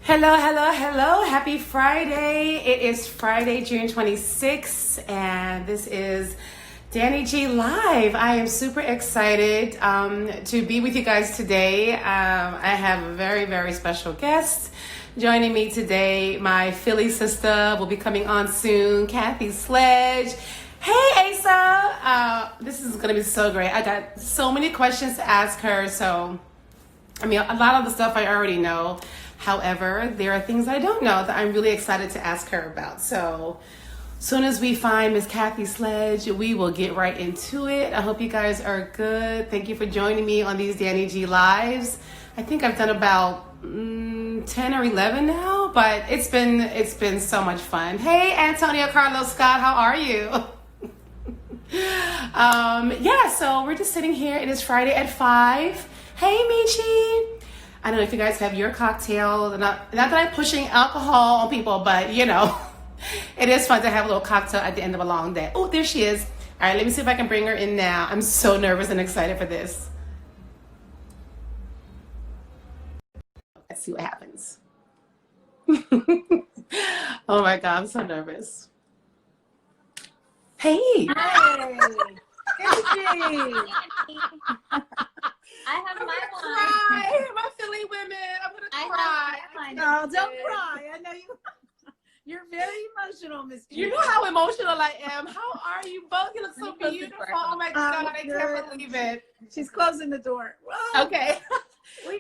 Hello, hello, hello. Happy Friday. It is Friday, June 26th, and this is dannIGeeLive. I am super excited to be with you guys today. I have a very, very special guest joining me today. My Philly sister will be coming on soon, Kathy Sledge. Hey, Asa. This is going to be so great. I got so many questions to ask her, so a lot of the stuff I already know. However, there are things I don't know that I'm really excited to ask her about. So, soon as we find Miss Kathy Sledge, we will get right into it. I hope you guys are good. Thank you for joining me on these dannIGeeLives. I think I've done about 10 or 11 now, but it's been so much fun. Hey, Antonio Carlos Scott, how are you? So we're just sitting here. It is Friday at 5. Hey, Michi. I don't know if you guys have your cocktail. Not that I'm pushing alcohol on people, but it is fun to have a little cocktail at the end of a long day. Oh, there she is. All right, let me see if I can bring her in now. I'm so nervous and excited for this. Let's see what happens. Oh my God, I'm so nervous. Hey. Hey. Hey. I have my cry. My Philly women. I'm gonna cry. No, don't cry. I know you. You're very emotional, Miss. You know how emotional I am. How are you both? You look so beautiful. Oh my God, I can't believe it. She's closing the door. Whoa. Okay.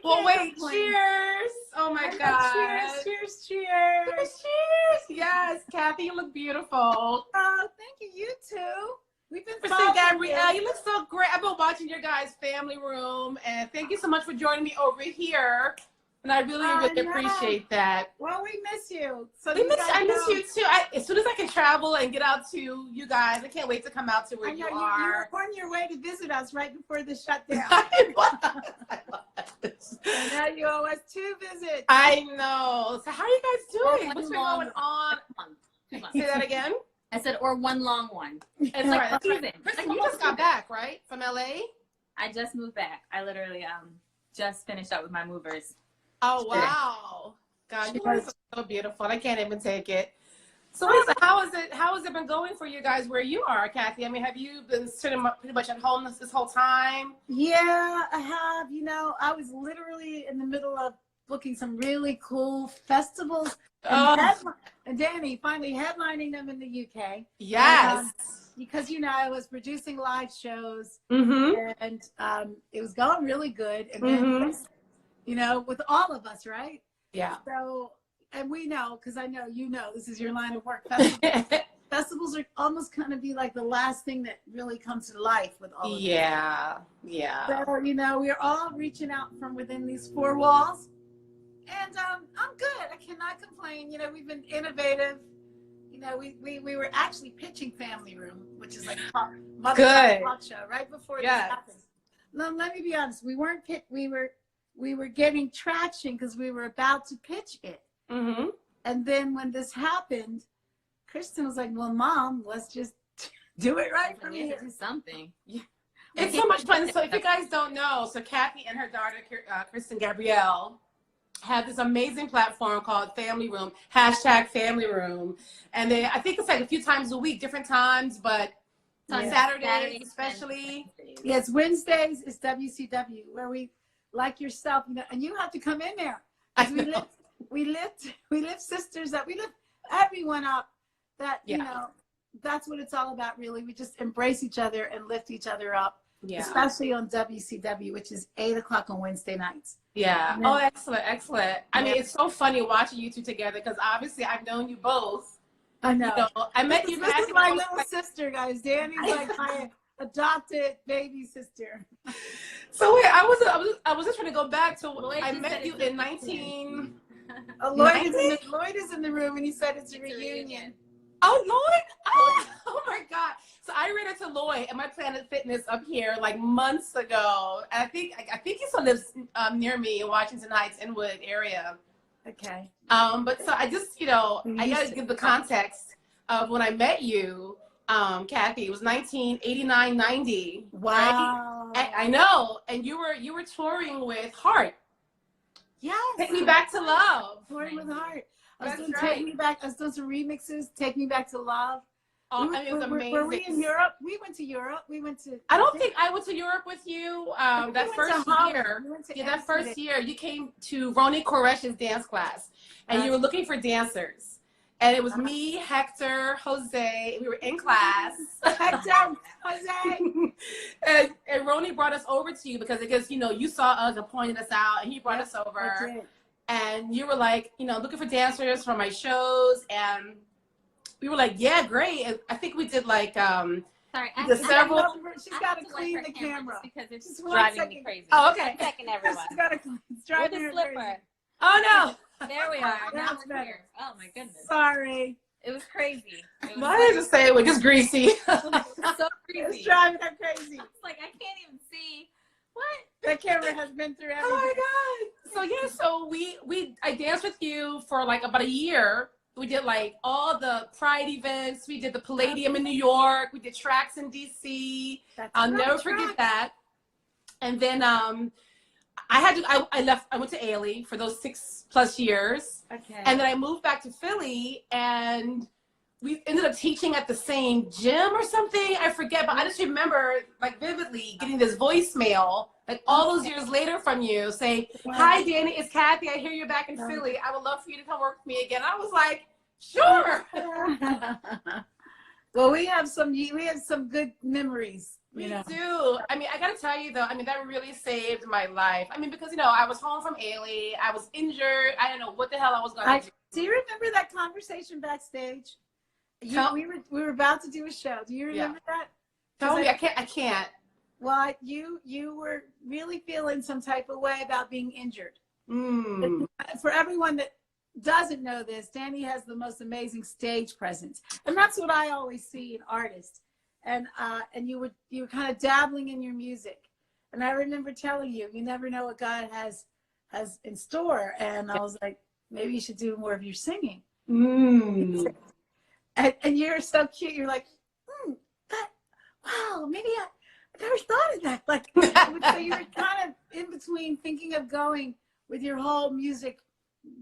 Well, wait. Cheers. Oh my God. Cheers. Cheers. Cheers. Cheers. Cheers. Yes, Kathy, you look beautiful. Oh, thank you. You too. We've been Kristen, Gabrielle, you look so great. I've been watching your guys' family room, and thank you so much for joining me over here. And I really appreciate that. Well, we miss you. So I miss you too. As soon as I can travel and get out to you guys, I can't wait to come out to where you are. You were on your way to visit us right before the shutdown. I was. And now you owe us 2 visits. I know. So how are you guys doing? What's been going on? Say that again. I said, or one long one. It's right. That's right. Kristen, you just got back, right? From LA? I just moved back. I literally just finished up with my movers. Oh, wow. God, you guys are so beautiful. I can't even take it. So Lisa, how has it been going for you guys where you are, Kathy? Have you been sitting pretty much at home this whole time? Yeah, I have. I was literally in the middle of booking some really cool festivals. And Danny finally headlining them in the UK. Yes. And, because, I was producing live shows and it was going really good. And then, with all of us, right? Yeah. So, and we know, because I know, this is your line of work. Festivals are almost kind of be like the last thing that really comes to life with all of us. Yeah. So, we're all reaching out from within these 4 walls. And I'm good. I cannot complain. We've been innovative. We were actually pitching Family Room, which is like mother talk show right before this happened. No, let me be honest. We weren't we were getting traction because we were about to pitch it. Mm-hmm. And then when this happened, Kristen was like, "Well, Mom, let's just do it right from here." Do something. Yeah. It's so much fun. So if you guys don't know, so Kathy and her daughter, Kristen Gabrielle, have this amazing platform called Family Room, #Family Room. And I think it's like a few times a week, different times, but on Saturdays especially. Yes, Wednesdays is WCW, where we, like yourself, and you have to come in there. We lift sisters up. We lift everyone up. That, that's what it's all about, really. We just embrace each other and lift each other up. Yeah. Especially on WCW, which is 8 o'clock on Wednesday nights. Yeah. Oh, excellent. It's so funny watching you two together because obviously I've known you both. I know. I met you. This is my little sister, guys. Danny's like my adopted baby sister. So wait, I was just trying to go back to I met you in 19. Lloyd is in the room, and he said it's a reunion. Oh, Lloyd! Oh my God! So I ran into Lloyd at my Planet Fitness up here like months ago. And I think he still lives near me in Washington Heights, Inwood area. Okay. But so I just, I gotta give the context of when I met you, Kathy. It was 1989, 90. Wow. Right? I know. And you were touring with Heart. Yes. Take Me Back to Love. Pouring with Heart. I was That's doing right. Take Me Back. I was doing some remixes. Take Me Back to Love. Oh, I mean, it was amazing. Were we in Europe? We went to Europe. We went to. I don't think I went to Europe with you. That first year, that first year, you came to Roni Koresh's dance class, and you were looking for dancers. And it was me, Hector, Jose. We were in class. Hector, Jose. and Roni brought us over to you because you saw us and pointed us out, and he brought us over. And you were like, looking for dancers for my shows, and we were like, yeah, great. And I think we did like Sorry, she's got to clean the camera because it's driving me crazy. Oh, okay. 1 second, everyone. She's got to clean. It's driving her slipper. crazy. Oh no. There we are. Now That's we're better. here. Oh my goodness. Sorry. It was crazy. It was Why did I just say it was just greasy? so crazy. It's driving her crazy. It's like I can't even see. What? That camera has been through everything. Oh my god. So I danced with you for like about a year. We did like all the Pride events. We did the Palladium in New York. We did tracks in DC. I'll never forget that. And then I went to Ailey for those 6+ years. Okay. And then I moved back to Philly, and we ended up teaching at the same gym or something. I forget, but I just remember like vividly getting this voicemail like all those years later from you saying, "Hi, Danny, it's Kathy. I hear you're back in Philly. I would love for you to come work with me again." I was like, "Sure." Well, we have some good memories. We do. I mean, I gotta tell you though, that really saved my life. Because I was home from Ailey. I was injured. I didn't know what the hell I was gonna do. Do you remember that conversation backstage? We were about to do a show. Do you remember that? Tell me. I can't. Well, you were really feeling some type of way about being injured. For everyone that doesn't know this, Danny has the most amazing stage presence, and that's what I always see in artists. And you were kind of dabbling in your music, and I remember telling you, you never know what God has in store, and I was like, maybe you should do more of your singing. And you're so cute. You're like, wow, maybe I never thought of that. Like, so you were kind of in between thinking of going with your whole music,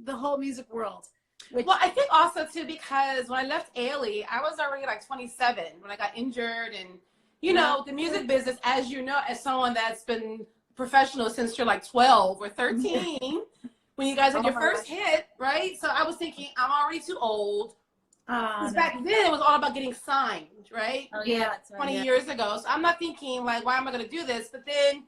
the whole music world. Well, I think also too, because when I left Ailey, I was already like 27 when I got injured, and the music business, as you know, as someone that's been professional since you're like 12 or 13, when you guys had your first hit, right? So I was thinking, I'm already too old. Because back then it was all about getting signed, right? Oh yeah, that's right. 20 years ago. So I'm not thinking like, why am I going to do this? But then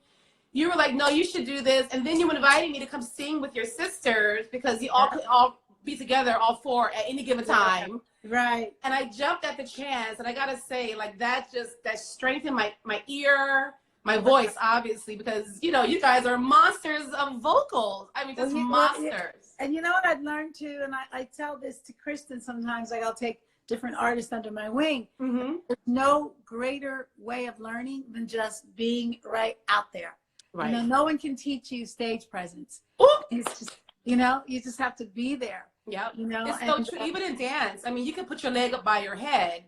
you were like, no, you should do this. And then you invited me to come sing with your sisters because you all could all be together, all four at any given time. Right. And I jumped at the chance, and I gotta say, like, that strengthened my ear, my voice, obviously, because you guys are monsters of vocals. Just monsters. And you know what I've learned too, and I tell this to Kristen sometimes, like I'll take different artists under my wing. There's no greater way of learning than just being right out there. Right. No one can teach you stage presence. It's just, you just have to be there. Yep. It's so true. Even in dance, you can put your leg up by your head,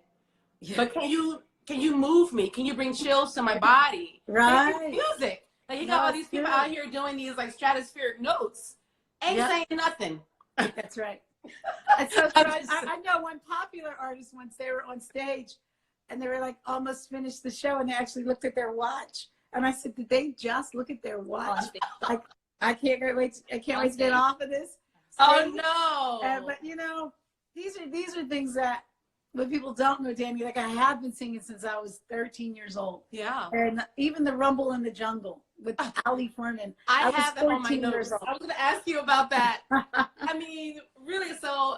but can you move me? Can you bring chills to my body? Right. Music. Like you got all these people out here doing these like stratospheric notes, ain't saying nothing. That's right. It's so true. I know one popular artist once, they were on stage and they were like almost finished the show and they actually looked at their watch. And I said, did they just look at their watch? Like, I can't wait to get off of this. Oh no! But these are things that when people don't know, Danny, like I have been singing since I was 13 years old. Yeah. And even the Rumble in the Jungle with Ali Furman. I have that on my notes. I was going to ask you about that. Really. So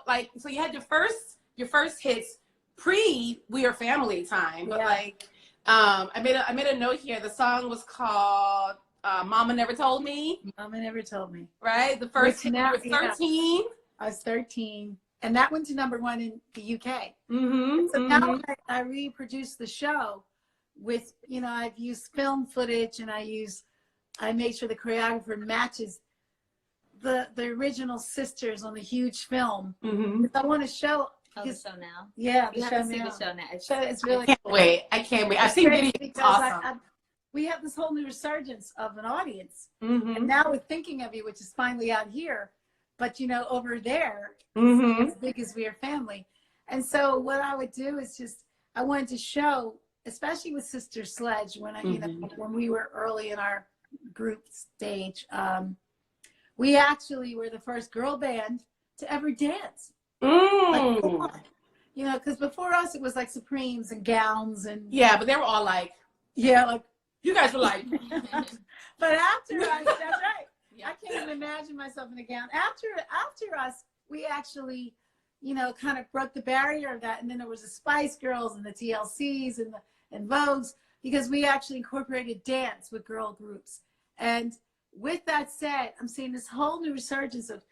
you had your first hits pre We Are Family time, but I made a note here. The song was called Mama Never Told Me. Mama Never Told Me. Right? The first hit was 13. I was 13. And that went to #1 in the UK. So now I reproduced the show with, I've used film footage and I made sure the choreographer matches the original sisters on the huge film. I want to show. The show now. Yeah, you have to see the show now. It's really I can't wait. I've seen videos. It's awesome. we have this whole new resurgence of an audience. Mm-hmm. And now we're thinking of you, which is finally out here, but over there, Mm-hmm. as big as we are family. And so what I would do is I wanted to show, especially with Sister Sledge, when when we were early in our group stage, we actually were the first girl band to ever dance. Like, because before us it was like Supremes and gowns and but they were all like, like you guys were like, but after us, that's right. Yeah. I can't even imagine myself in a gown. After us, we actually, kind of broke the barrier of that, and then there was the Spice Girls and the TLCs and Vogues, because we actually incorporated dance with girl groups. And with that said, I'm seeing this whole new resurgence of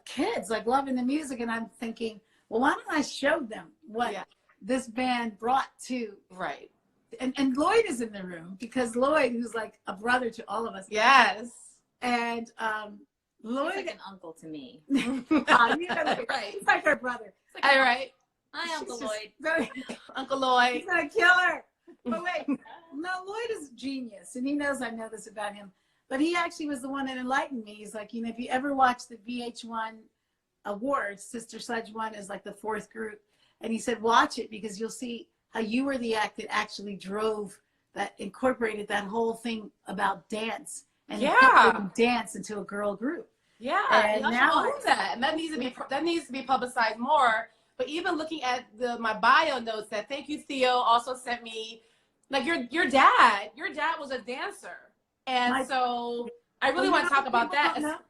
kids like loving the music, and I'm thinking, well, why don't I show them what this band brought to right. And Lloyd is in the room, because Lloyd, who's like a brother to all of us. Yes. And Lloyd, he's like an uncle to me. Right. He's like our brother. Like, all right. Hi, Uncle Lloyd. Uncle Lloyd. He's gonna kill her. But wait, no, Lloyd is a genius, and he knows I know this about him. But he actually was the one that enlightened me. He's like, if you ever watch the VH1 awards, Sister Sledge won as like the 4th group, and he said, watch it, because you'll see how you were the act that actually incorporated that whole thing about dance and dance into a girl group. Yeah, and now that needs to be publicized more. But even looking at my bio notes, that thank you, Theo, also sent me, like your dad was a dancer, and so I really want to talk about that.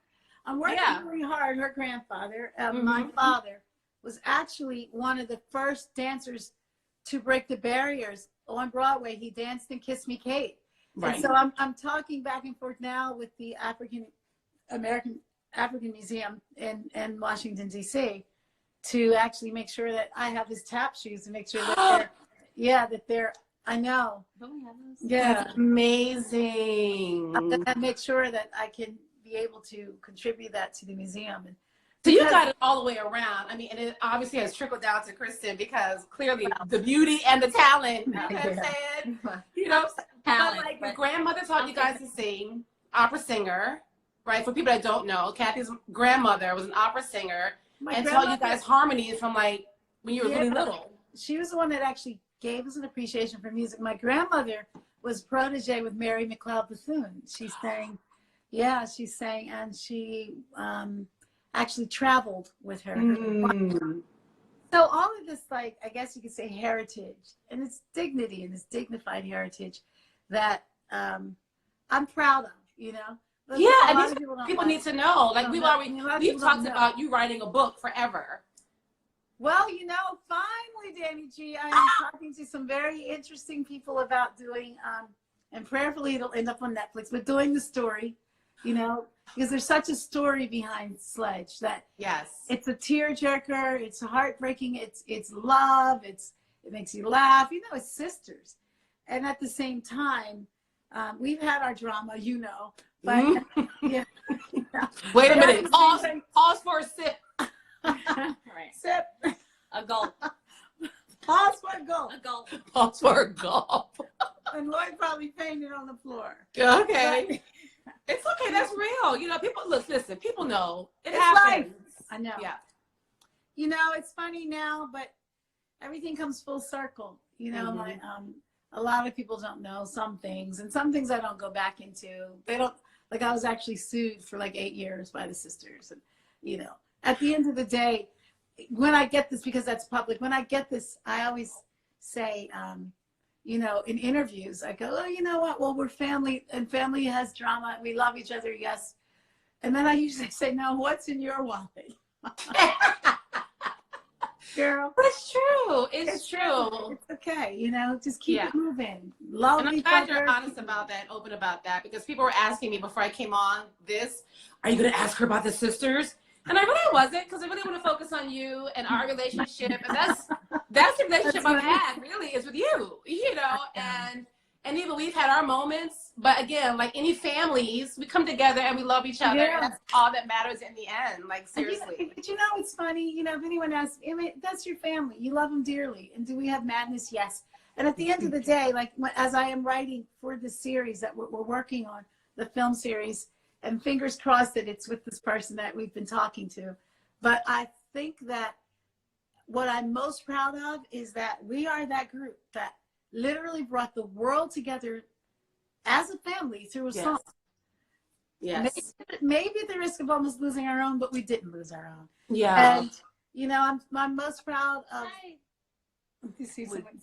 I'm working really hard. Her grandfather, my father, was actually one of the first dancers to break the barriers on Broadway. He danced in Kiss Me Kate. Right. And so I'm talking back and forth now with the African Museum in Washington, D.C. to actually make sure that I have his tap shoes, to make sure that they're I know. Don't we have those? Yeah. That's amazing. And make sure that I can be able to contribute that to the museum. So you got it all the way around. I mean, and it obviously has trickled down to Kristen, because clearly the beauty and the talent, you know what I'm saying? But like your grandmother taught you guys to sing, opera singer, right? For people that don't know, Kathy's grandmother was an opera singer and taught you guys harmonies from like when you were really little. She was the one that actually gave us an appreciation for music. My grandmother was protege with Mary McLeod Bethune. She sang, and she actually traveled with her. So all of this, like, I guess you could say heritage, and its dignity and its dignified heritage that I'm proud of, But and people need to know. Like we've talked about you writing a book forever. Well, finally, Danny G, I'm talking to some very interesting people about doing, and prayerfully it'll end up on Netflix, but doing the story, because there's such a story behind Sledge that it's a tearjerker, it's heartbreaking, it's love, it makes you laugh, it's sisters. And at the same time, we've had our drama, but Wait a minute, pause for a sip. Right. Sip. A gulp. Pause for a gulp. A gulp. Pause for a gulp. And Lloyd probably fainted on the floor. Okay. It's okay. That's real. People listen. People know it happens. Life. I know. Yeah. It's funny now, but everything comes full circle. A lot of people don't know some things, and some things I don't go back into. They don't. Like, I was actually sued for like 8 years by the sisters, and at the end of the day, when I get this, because that's public, when I get this, I always say, in interviews, I go, oh, you know what? Well, we're family, and family has drama. We love each other, yes. And then I usually say, no, what's in your wallet? Girl. It's true. It's true. It's okay. Just keep it moving. Love each other. I'm glad you're honest about that, open about that, because people were asking me before I came on this, are you going to ask her about the sisters? And I really wasn't, because I really want to focus on you and our relationship. And that's the relationship I've had, really, is with you, and even we've had our moments. But again, like any families, we come together and we love each other. And that's all that matters in the end. Like, seriously. But it's funny, if anyone asks, that's your family. You love them dearly. And do we have madness? Yes. And at the end of the day, like as I am writing for the series that we're working on, the film series, and fingers crossed that it's with this person that we've been talking to. But I think that what I'm most proud of is that we are that group that literally brought the world together as a family through a song. Yes. Maybe at the risk of almost losing our own, but we didn't lose our own. Yeah. And, you know, I'm most proud of. You see someone?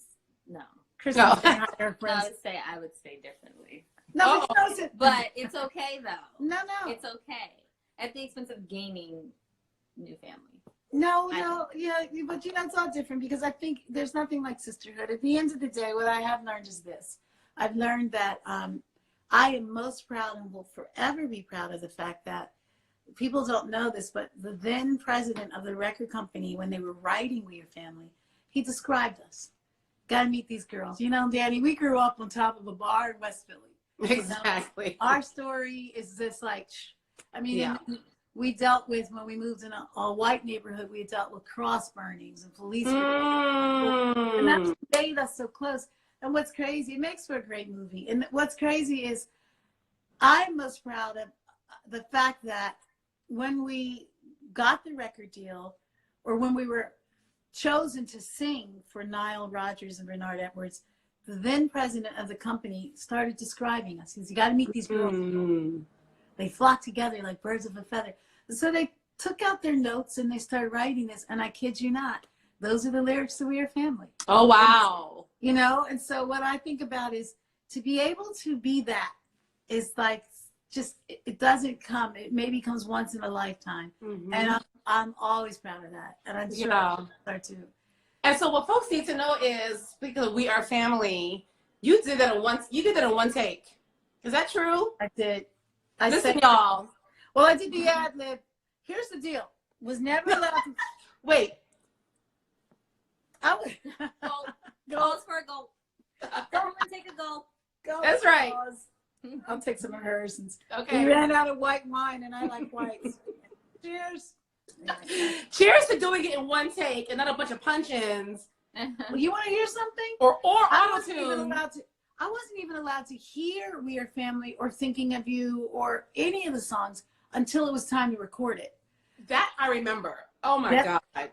No. Kristen, No. I would say differently. No, but, you know, But it's okay though. No. It's okay. At the expense of gaining new family. No, yeah, but you know, it's all different because I think there's nothing like sisterhood. At the end of the day, what I have learned is this. I've learned that I am most proud and will forever be proud of the fact that people don't know this, but the then president of the record company, when they were writing We Are Family, he described us. Got to meet these girls. You know, Danny, we grew up on top of a bar in West Philly. Exactly. You know? Our story is just like, I mean, we dealt with, when we moved in a white neighborhood, we dealt with cross burnings and police. And that's what made us so close. And what's crazy, it makes for a great movie. And what's crazy is I'm most proud of the fact that when we got the record deal, or when we were chosen to sing for Nile Rodgers and Bernard Edwards, the then president of the company started describing us. He said, you got to meet these girls. They flock together like birds of a feather. And so they took out their notes and they started writing this. And I kid you not, those are the lyrics to We Are Family. Oh, wow. And, you know, and so what I think about is to be able to be that is like, just, it doesn't come, it maybe comes once in a lifetime. And I'm always proud of that. And I'm sure you are too. And so what folks need to know is, because We Are Family, you did that in one take. Is that true? I did. Listen, y'all. Well, I did the ad lib. Here's the deal. Was never allowed to. Wait. I was. Goals for a goal. Go and take a goal. Go. That's right. I'll take some of hers. Okay. We ran out of white wine, and I like whites. Cheers. Cheers to doing it in one take and not a bunch of punch-ins. Well, you want to hear something? Or I auto-tune. wasn't even allowed to hear We Are Family or Thinking of You or any of the songs until it was time to record it. That I remember. Oh my God.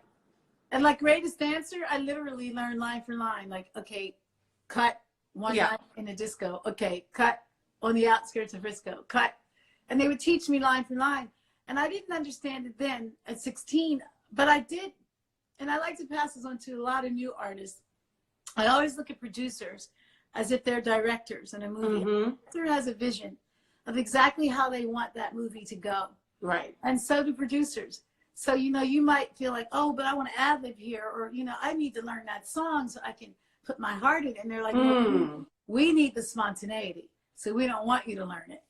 And like Greatest Dancer, I literally learned line for line. Like, okay, cut one night in a disco. Okay, cut on the outskirts of Frisco. Cut. And they would teach me line for line. And I didn't understand it then at 16, but I did. And I like to pass this on to a lot of new artists. I always look at producers as if they're directors in a movie. A director has a vision of exactly how they want that movie to go. Right. And so do producers. So, you know, you might feel like, oh, but I want to ad-lib here, or, you know, I need to learn that song so I can put my heart in it. And they're like, no, we need the spontaneity, so we don't want you to learn it.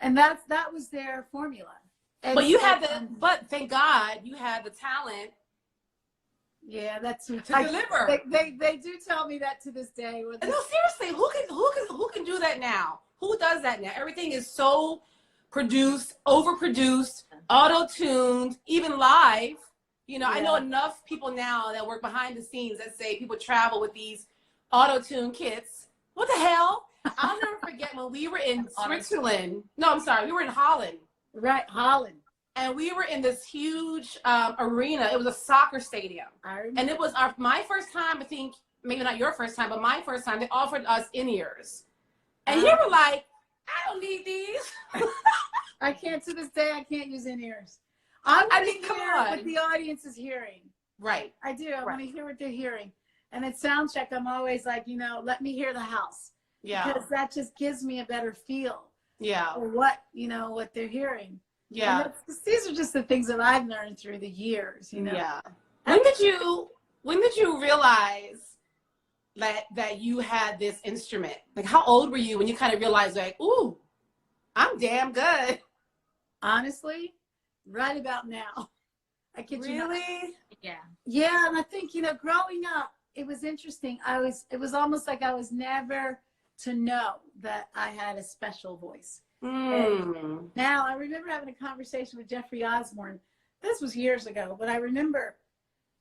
And that was their formula. And but you had but thank God you had the talent. Yeah, that's to deliver. They do tell me that to this day. No, seriously, who can do that now? Who does that now? Everything is so produced, overproduced, auto-tuned, even live. You know, I know enough people now that work behind the scenes that say people travel with these auto-tune kits. What the hell? I'll never forget when we were in Switzerland. No, I'm sorry. We were in Holland. Right, Holland. And we were in this huge arena. It was a soccer stadium. And it was my first time, I think, maybe not your first time, but my first time. They offered us in-ears. And you were like, I don't need these. I can't, to this day, I can't use in-ears. I mean, come on. What the audience is hearing. Right. I do. I want to hear what they're hearing. And at sound check, I'm always like, you know, let me hear the house. Yeah. Because that just gives me a better feel. Yeah. Or what, you know, what they're hearing. Yeah. These are just the things that I've learned through the years, you know. Yeah. When did you realize that you had this instrument? Like, how old were you when you kind of realized, like, ooh, I'm damn good? Honestly, right about now. I kid you not. Really? Yeah. Yeah, and I think, you know, growing up, it was interesting. It was almost like I was never to know that I had a special voice. And now I remember having a conversation with Jeffrey Osborne. This was years ago, but I remember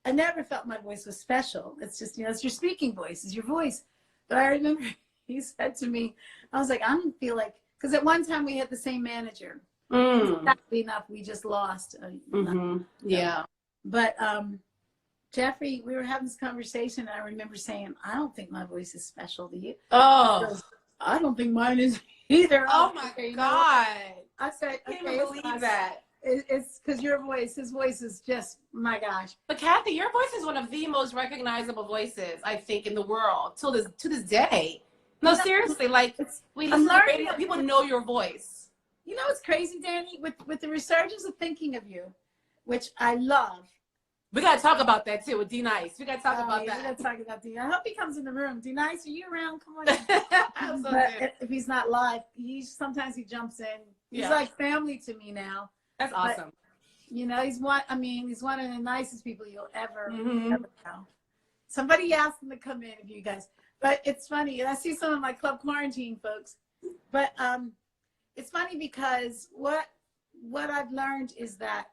I never felt my voice was special. It's just, you know, it's your speaking voice, it's your voice. But I remember he said to me, I was like, I don't feel like, because at one time we had the same manager. Sadly enough, we just lost. Yeah. But Jeffrey, we were having this conversation, and I remember saying, I don't think my voice is special to you. Oh. Goes, I don't think mine is either. Oh my God. I said, I can't even believe that. It's because his voice is just, my gosh. But Kathy, your voice is one of the most recognizable voices, I think, in the world to this day. No, seriously, like we listen to radio, people know your voice. You know what's crazy, Danny? With the resurgence of thinking of you, which I love. We gotta talk about that too with D Nice. We gotta talk about that. We gotta talk about D. I hope he comes in the room. D Nice, are you around? Come on. But if he's not live, sometimes he jumps in. He's like family to me now. That's awesome. But, you know, he's one of the nicest people you'll ever know. Somebody asked him to come in, if you guys. But it's funny, and I see some of my Club Quarantine folks. But it's funny because what I've learned is that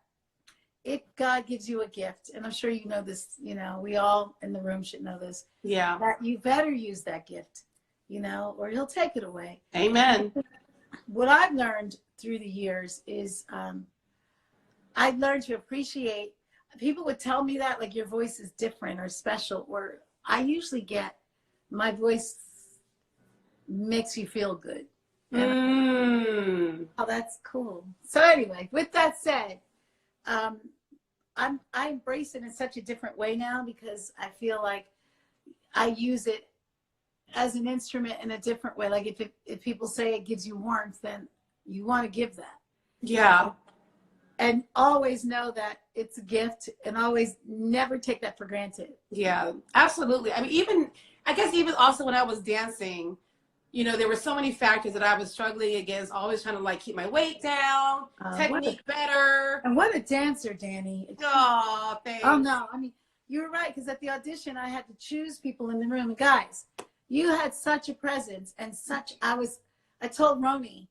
if God gives you a gift, and I'm sure you know this, you know, we all in the room should know this. Yeah. That you better use that gift, you know, or he'll take it away. Amen. What I've learned through the years is I've learned to appreciate, people would tell me that, like, your voice is different or special, or I usually get, my voice makes you feel good. Oh, that's cool. So anyway, with that said, I embrace it in such a different way now because I feel like I use it as an instrument in a different way. Like if people say it gives you warmth, then you want to give that. Yeah. And always know that it's a gift, and always never take that for granted. Yeah, absolutely. I mean, I guess even also when I was dancing, you know, there were so many factors that I was struggling against, always trying to like keep my weight down, technique better. And what a dancer, Danny. Oh, thanks. Oh, no. I mean, you were right, because at the audition, I had to choose people in the room. And guys, you had such a presence and such, I told Romy,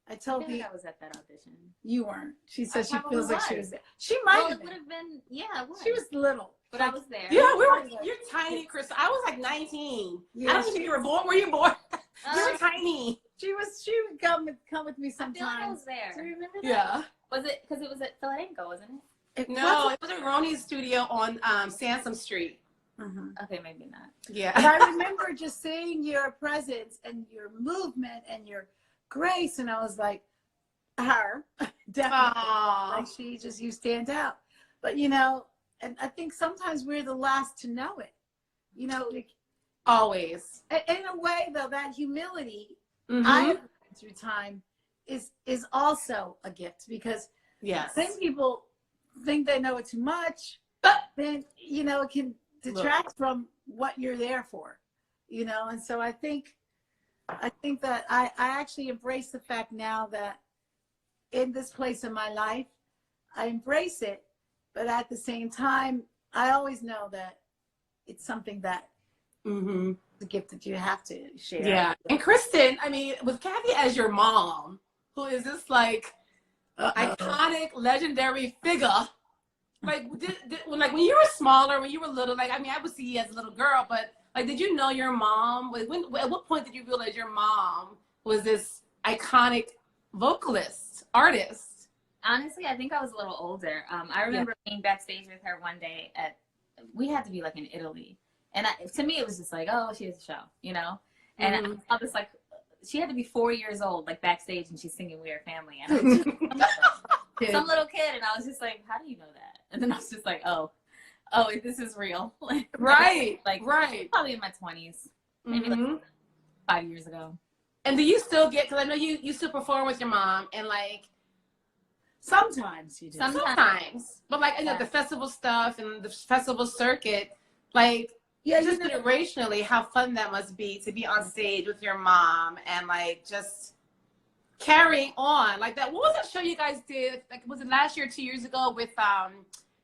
I think I was at that audition. You weren't. She said she feels like she was there. She Well, might have it would have been, yeah, it was. She was little. But I was there. Yeah, you're tiny, Chris. I was like 19. Yeah, I don't think you were born. Were you born? You were tiny. She would come with me sometimes. I feel like I was there. Do you remember that? Yeah. Was it, because it was at Philadelphia, wasn't it? No, it was at Ronnie's studio on Sansom Street. Okay, maybe not. Yeah. But I remember just seeing your presence and your movement and your grace, and I was like, her, definitely. Like you stand out. But you know, and I think sometimes we're the last to know it. You know, like, always. In a way, though, that humility I have through time is also a gift, because some people think they know it too much, but then, you know, it can detract from what you're there for, you know. And so I think that I actually embrace the fact now that in this place in my life, I embrace it, but at the same time, I always know that it's something that the gift that you have to share. Yeah. And Kristen, I mean, with Kathy as your mom, who is this like iconic, legendary figure, like when you were smaller, when you were little, like, I mean, I would see you as a little girl, but like, did you know your mom? At what point did you realize your mom was this iconic vocalist, artist? Honestly, I think I was a little older. I remember being backstage with her one day we had to be like in Italy. And to me, it was just like, oh, she has a show, you know? And I was like, she had to be 4 years old, like backstage, and she's singing We Are Family. And I was just, some little kid, and I was just like, how do you know that? And then I was just like, oh, this is real. Right. Probably in my 20s, maybe like 5 years ago. And do you still get, because I know you still perform with your mom, and like, sometimes you do. Sometimes. But like, you know, the festival stuff and the festival circuit, like, just generationally, how fun that must be to be on stage with your mom and like just carrying on like that. What was that show you guys did? Like, was it last year, 2 years ago with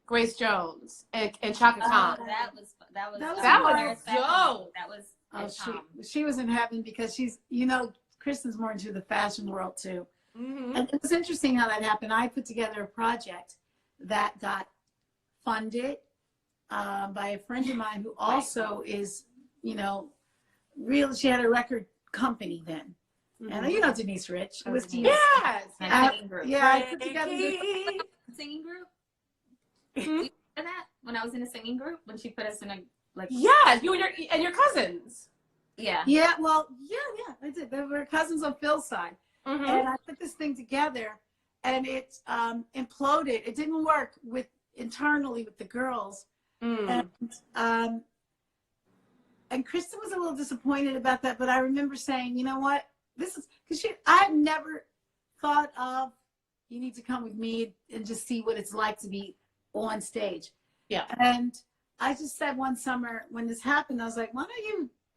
Grace Jones and Chaka Khan? That was dope. That was she was in heaven, because she's, you know, Kristen's more into the fashion world too. And it was interesting how that happened. I put together a project that got funded by a friend of mine who also is, you know, she had a record company then. And you know Denise Rich. It was Denise. Yes. Singing group. Yeah, I put together Singing group. You remember that when I was in a singing group when she put us in a like. Yeah, you and your cousins. Yeah. Yeah, well, yeah, I did. They were cousins on Phil's side. And I put this thing together, and it imploded. It didn't work internally with the girls. And Kristen was a little disappointed about that, but I remember saying, you know what? This is because I had never thought of, you need to come with me and just see what it's like to be on stage. Yeah. And I just said one summer when this happened, I was like, why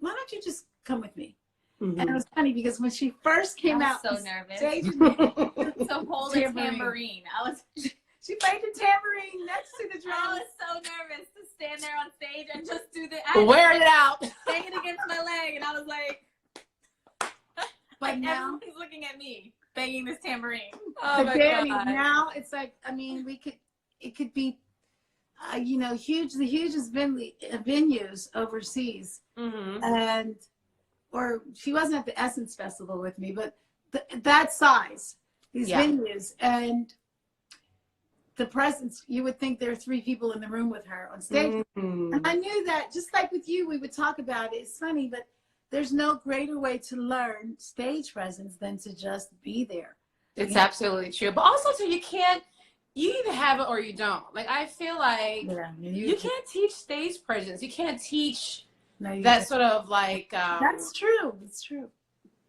don't you just come with me? And it was funny because when she first came out, so nervous. Stage So hold a tambourine. She played the tambourine next to the drum. I was so nervous to stand there on stage and just do wear it out, bang it against my leg, and I was like, but now everyone's looking at me banging this tambourine. Oh my Danny, God. now it's like, I mean, it could be, you know, the hugest venues overseas, and or she wasn't at the Essence Festival with me, but that size, these venues, and the presence, you would think there are 3 people in the room with her on stage. And I knew that, just like with you, we would talk about it. It's funny, but there's no greater way to learn stage presence than to just be there. It's absolutely true. But also, too, you either have it or you don't. Like, I feel like you can't teach stage presence. You can't teach that sort of like. That's true. It's true.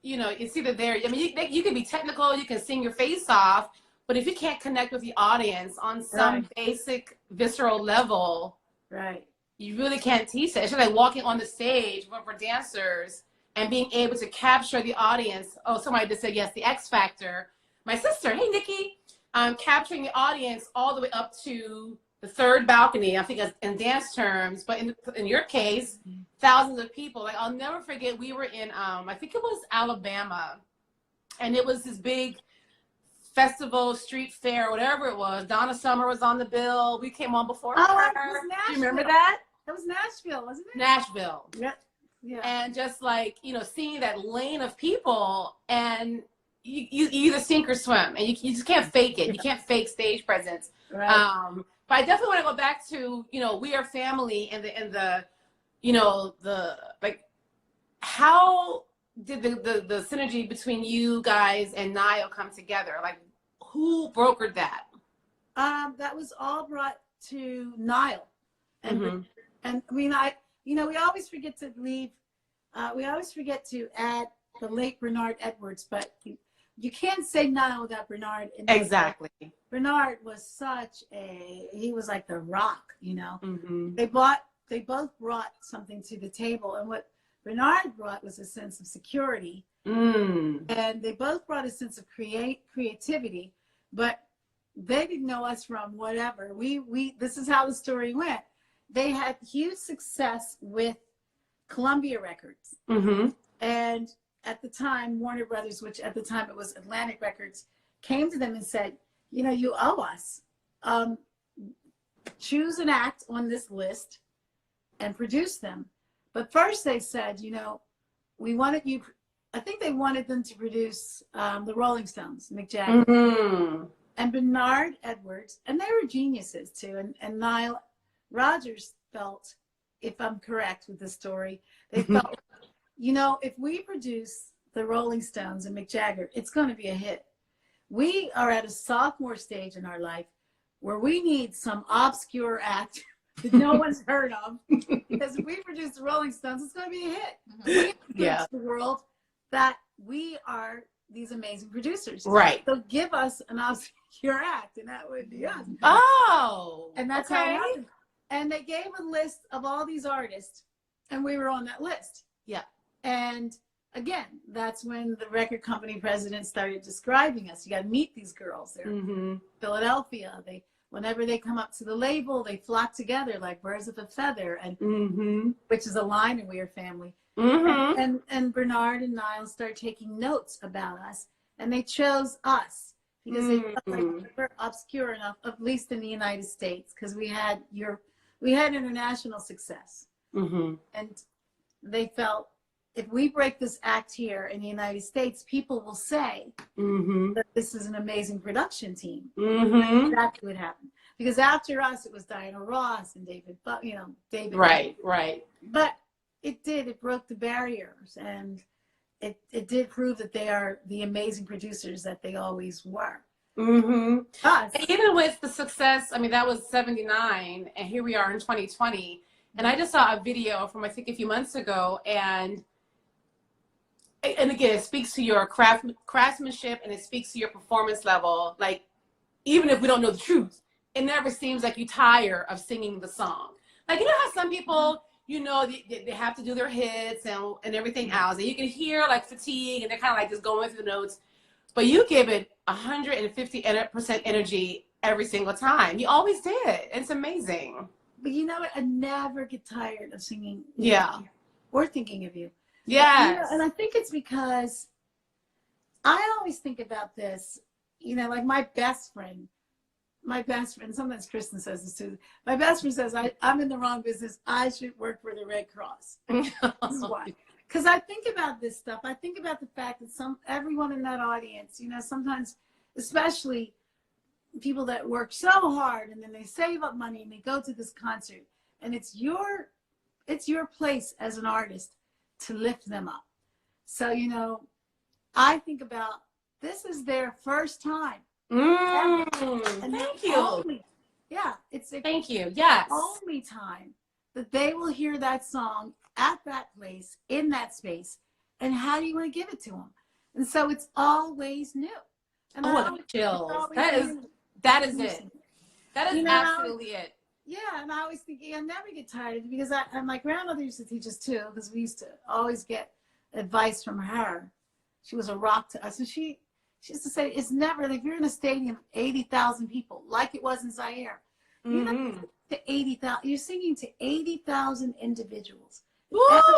You know, it's either there. I mean, you can be technical. You can sing your face off. But if you can't connect with the audience on some basic visceral level, you really can't teach it. It's just like walking on the stage for dancers and being able to capture the audience. Oh, somebody just said, yes, the X Factor. My sister, hey, Nikki, capturing the audience all the way up to the 3rd balcony, I think in dance terms, but in your case, thousands of people. Like, I'll never forget, we were in, I think it was Alabama, and it was this big festival, street fair, whatever it was. Donna Summer was on the bill. We came on before her. It was Nashville. Do you remember that? That was Nashville, wasn't it? Nashville. Yeah. And just like, you know, seeing that lane of people, and you either sink or swim, and you just can't fake it. You can't fake stage presence. But I definitely want to go back to, you know, We Are Family and the you know, the like, how did the synergy between you guys and Nile come together? Like, who brokered that? That was all brought to Nile, and I mean, we always forget to leave. We always forget to add the late Bernard Edwards, but you can't say Nile without Bernard. Exactly. Bernard was he was like the rock, you know. They both brought something to the table, and what Bernard brought was a sense of security, and they both brought a sense of creativity, but they didn't know us from whatever. This is how the story went. They had huge success with Columbia Records, and at the time, Warner Brothers, which at the time it was Atlantic Records, came to them and said, you know, you owe us. Choose an act on this list and produce them. But first they said, you know, I think they wanted them to produce the Rolling Stones, Mick Jagger, and Bernard Edwards, and they were geniuses too. And Nile Rodgers felt, if I'm correct with the story, they felt, you know, if we produce the Rolling Stones and Mick Jagger, it's going to be a hit. We are at a sophomore stage in our life where we need some obscure act that no one's heard of, because if we produce the Rolling Stones, it's going to be a hit. We prove to the world that we are these amazing producers. Right. So give us an obscure act, and that would be us. Oh. And that's how it happened. And they gave a list of all these artists, and we were on that list. Yeah. And again, that's when the record company president started describing us. You got to meet these girls. They're Philadelphia. Whenever they come up to the label, they flock together like birds of a feather, and which is a line in We Are Family. And Bernard and Nile started taking notes about us, and they chose us because they felt like we were obscure enough, at least in the United States, because we had international success, and they felt if we break this act here in the United States, people will say that this is an amazing production team. That's what happened. Because after us, it was Diana Ross and David, David. Right, right. But it broke the barriers, and it did prove that they are the amazing producers that they always were. And even with the success, I mean, that was 79, and here we are in 2020. And I just saw a video from, I think, a few months ago, and again, it speaks to your craftsmanship, and it speaks to your performance level. Like, even if we don't know the truth, it never seems like you tire of singing the song. Like, you know how some people, you know, they have to do their hits and everything else, and you can hear like fatigue, and they're kind of like just going through the notes, but you give it 150% energy every single time. You always did. It's amazing. But you know what? I never get tired of singing. Or thinking of you. Yes. And I think it's because I always think about this, you know, like my best friend, sometimes Kristen says this too. My best friend says, I'm in the wrong business. I should work for the Red Cross. This is why. Because I think about this stuff. I think about the fact that everyone in that audience, you know, sometimes, especially people that work so hard and then they save up money and they go to this concert, and it's your place as an artist to lift them up. So, you know, I think about, this is their first time. Thank you. Thank you. Yes. Only time that they will hear that song at that place, in that space. And how do you want to give it to them? And so it's always new. And chills. That is it. That is absolutely it. Yeah, and I always think I never get tired of it, because my grandmother used to teach us too, because we used to always get advice from her. She was a rock to us, and she used to say, it's never, like, you're in a stadium of 80,000 people, like it was in Zaire. You're not to 80,000. You're singing to 80,000 individuals.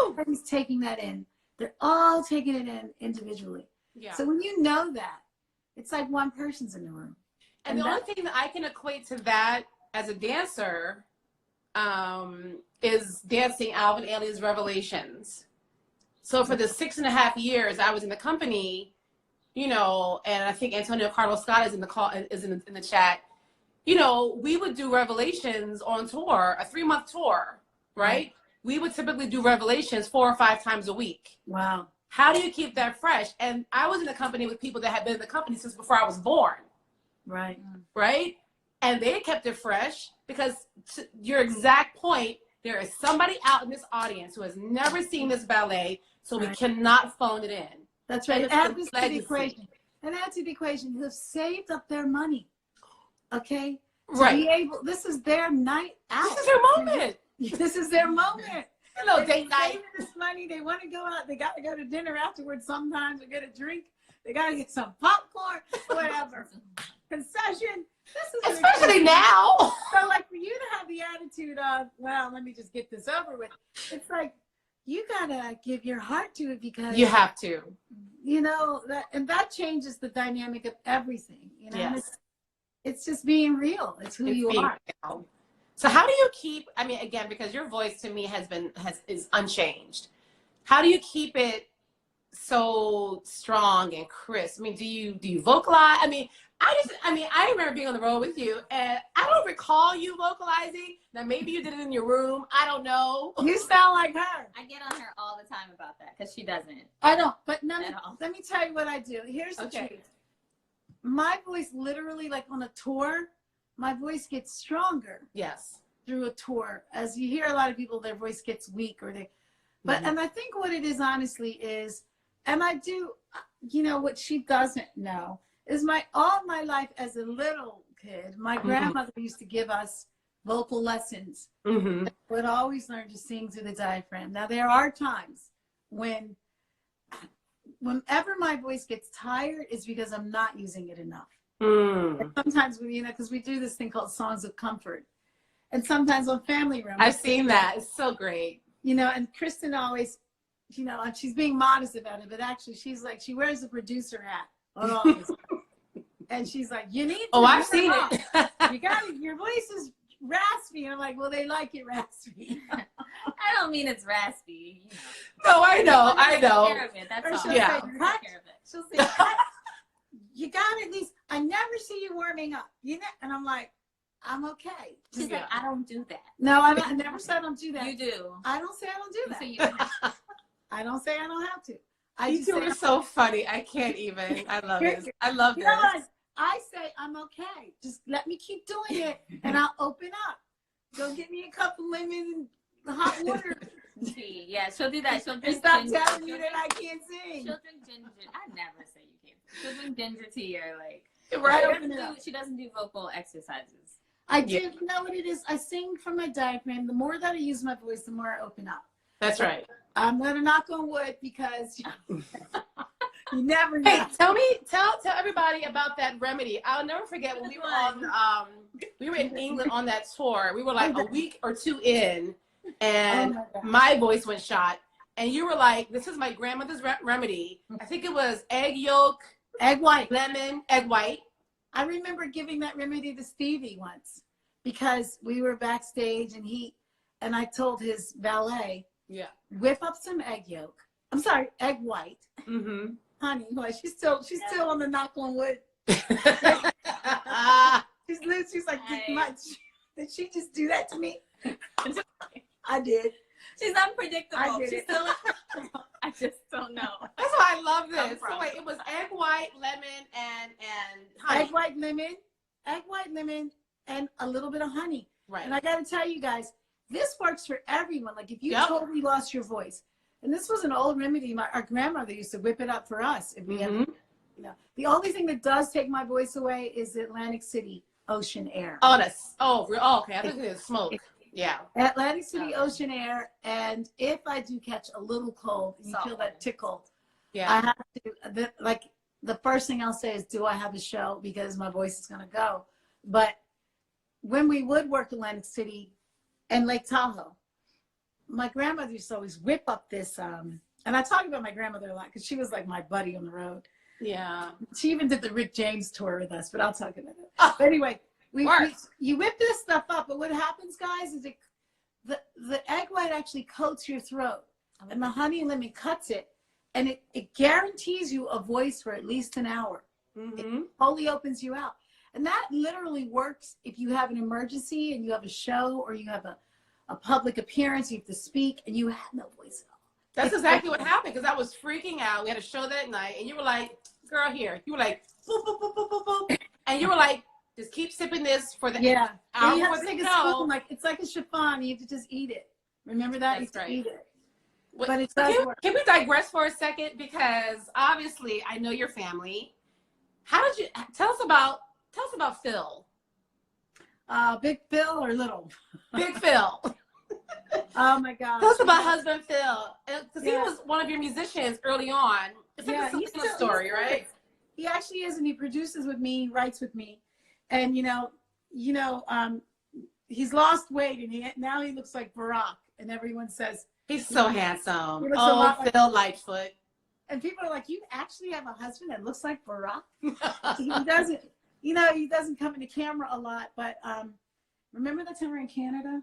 Everybody's taking that in. They're all taking it in individually. Yeah. So when you know that, it's like one person's in the room. And the only thing that I can equate to that as a dancer is dancing Alvin Ailey's Revelations. So for the 6.5 years I was in the company, you know, and I think Antonio Carlos Scott is in the chat. You know, we would do Revelations on tour, a 3-month tour, right? We would typically do Revelations 4 or 5 times a week. Wow. How do you keep that fresh? And I was in the company with people that had been in the company since before I was born. Right. Right? And they kept it fresh because, to your exact point, there is somebody out in this audience who has never seen this ballet, so we cannot phone it in. That's right. Add this to the equation. And add to the equation who have saved up their money. Okay? To be able, this is their night out. This is their moment. This is their moment. Hello, date night. This money, they want to go out. They got to go to dinner afterwards sometimes, or get a drink. They got to get some popcorn, whatever. Concession. This is especially now. So, like, for you to have the attitude of, well, let me just get this over with. It's like, you got to give your heart to it, because you have to. You know, that changes the dynamic of everything. You know, it's just being real. It's who you are. Real. So how do you keep, I mean, again, because your voice to me is unchanged. How do you keep it so strong and crisp? I mean, do you vocalize? I mean, I remember being on the road with you, and I don't recall you vocalizing. Now, maybe you did it in your room. I don't know. You sound like her. I get on her all the time about that, because she doesn't. I don't. But let me tell you what I do. Here's the truth. My voice literally, like on a tour, my voice gets stronger. Yes. Through a tour. As you hear a lot of people, their voice gets weak, and I think what it is, honestly, is, and I do, you know, what she doesn't know is all my life as a little kid, my grandmother used to give us vocal lessons. I would always learn to sing through the diaphragm. Now, there are times whenever my voice gets tired, it's because I'm not using it enough. Sometimes, you know, because we do this thing called Songs of Comfort. And sometimes on Family Room. I've seen that. It's so great. You know, and Kristen always, you know, and she's being modest about it, but actually she's like, she wears a producer hat on all this stuff. And she's like, you need to. Oh, I've seen it. You got it. Your voice is raspy. And I'm like, well, they like it raspy. I don't mean it's raspy. you know. No, I know. Take care of it. That's Or all. she'll Yeah. say, Take "Cut." care of it. She'll say, "Cut. You got at least, I never see you warming up. You know?" And I'm like, I'm okay. She's like, I don't do that. No, I never said I don't do that. You do. I don't say I don't do You that. say you I don't say I don't have to. I You just two say are so funny. I can't even. I love this. I love You know what? this. I say I'm okay. Just let me keep doing it, and I'll open up. Go get me a cup of lemon and hot water. tea. Yeah, she'll do that. She'll And drink stop ginger. telling you that I can't sing. She'll drink ginger. I never say you can't. She'll drink ginger tea or like. Right. She doesn't do vocal exercises. I do. You know what it is? I sing from my diaphragm. The more that I use my voice, the more I open up. That's right. I'm gonna knock on wood because you never know. Hey, tell everybody about that remedy. I'll never forget when we were on we were in England on that tour. We were like a week or two in, and my voice went shot. And you were like, "This is my grandmother's remedy." I think it was egg yolk, Egg white, lemon, egg white. I remember giving that remedy to Stevie once because we were backstage and I told his valet, Yeah. whip up some egg yolk. I'm sorry, egg white. Mm-hmm. Honey, boy, she's still on the knock on wood. She's like, did she just do that to me? I did. She's unpredictable. I did She's it. still unpredictable. I just don't know. That's why I love this. So wait, it was egg white, lemon, and honey. Egg white, lemon, and a little bit of honey. Right. And I got to tell you guys, this works for everyone. Like if you totally lost your voice, and this was an old remedy. Our grandmother used to whip it up for us. If we ever, the only thing that does take my voice away is Atlantic City ocean air. Oh, okay. I think it was smoke. Yeah. Atlantic City ocean air, and if I do catch a little cold and you feel that tickle, I have to, the first thing I'll say is, do I have a show? Because my voice is going to go. But when we would work Atlantic City and Lake Tahoe, my grandmother used to always whip up this, and I talk about my grandmother a lot because she was like my buddy on the road. Yeah. She even did the Rick James tour with us, but I'll talk about it. But anyway, you whip this stuff up, but what happens, guys, is the egg white actually coats your throat, and the honey and lemon cuts it, and it guarantees you a voice for at least an hour. Mm-hmm. It totally opens you out. And that literally works if you have an emergency and you have a show or you have a public appearance, you have to speak, and you have no voice at all. That's exactly what happened, because I was freaking out. We had a show that night, and you were like, "Girl, here." You were like, "Boop, boop, boop, boop, boop, boop," and you were like, "Just keep sipping this for the hour you have before to the take a show." spoon, like it's like a chiffon. You have to just eat it. Remember that? That's you have to eat it. But it does work. Can we digress for a second? Because obviously, I know your family. How did you tell us about Phil? Big Phil or little? Big Phil. Oh my God. Tell us about husband Phil, because he was one of your musicians early on. It's like a story, right? He actually is, and he produces with me, writes with me, and he's lost weight, and now he looks like Barack, and everyone says he's so handsome. He looks a lot like Phil Lightfoot. And people are like, "You actually have a husband that looks like Barack?" He doesn't. He doesn't come into camera a lot, but remember that time we were in Canada?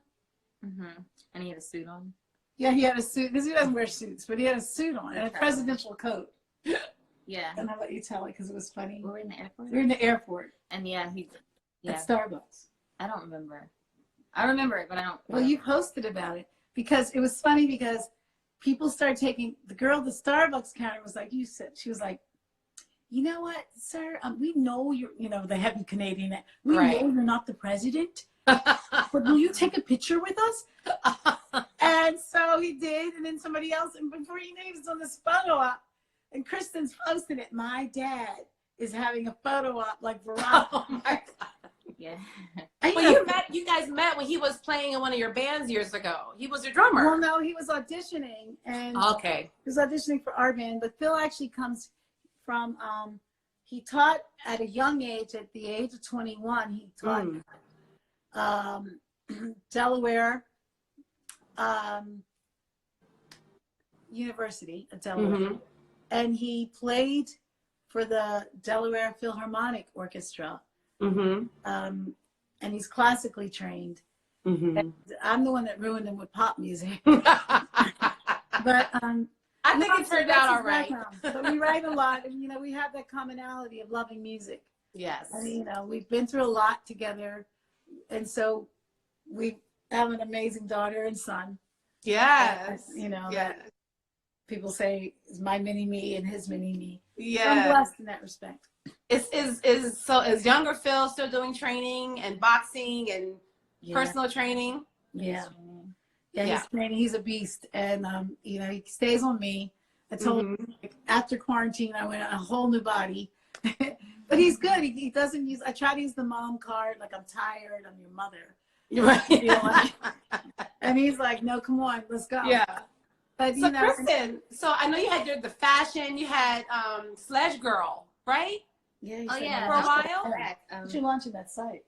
Mm-hmm. And he had a suit on. Yeah, he had a suit, because he doesn't wear suits, but he had a suit on and a presidential coat. Yeah. And I'll let you tell it because it was funny. We were in the airport? We were in the airport. And at Starbucks. I don't remember. I remember it, but I don't. Well, you posted about it because it was funny because people started taking, the girl at the Starbucks counter was like, she was like, "You know what, sir? We know you're, the heavy Canadian. We know you're not the president. But will you take a picture with us?" And so he did, and then somebody else, and before you know, he was on this photo op, and Kristen's posting it. "My dad is having a photo op like Barack." Oh my God. Yeah. Well, you guys met when he was playing in one of your bands years ago. He was your drummer. Well, no, he was auditioning, and he was auditioning for our band. But Phil actually comes from, he taught at a young age, at the age of 21, he taught Delaware University of Delaware, and he played for the Delaware Philharmonic Orchestra, and he's classically trained. And I'm the one that ruined him with pop music. But I think it so turned that's out his all right. background. But we write a lot, and we have that commonality of loving music. Yes. I mean, we've been through a lot together, and so we have an amazing daughter and son. Yes. That people say is my mini me and his mini me. Yeah. So I'm blessed in that respect. Is younger Phil still doing training and boxing and personal training? Yeah. He's training. He's a beast, and he stays on me. I told him after quarantine I went on a whole new body, but he's good. He doesn't use. I try to use the mom card, like I'm tired. I'm your mother. Right. And he's like, no, come on, let's go. Yeah. But so Kristen, so I know you had the fashion. You had Sledge Girl, right? Yeah. For a while. You're launching that site.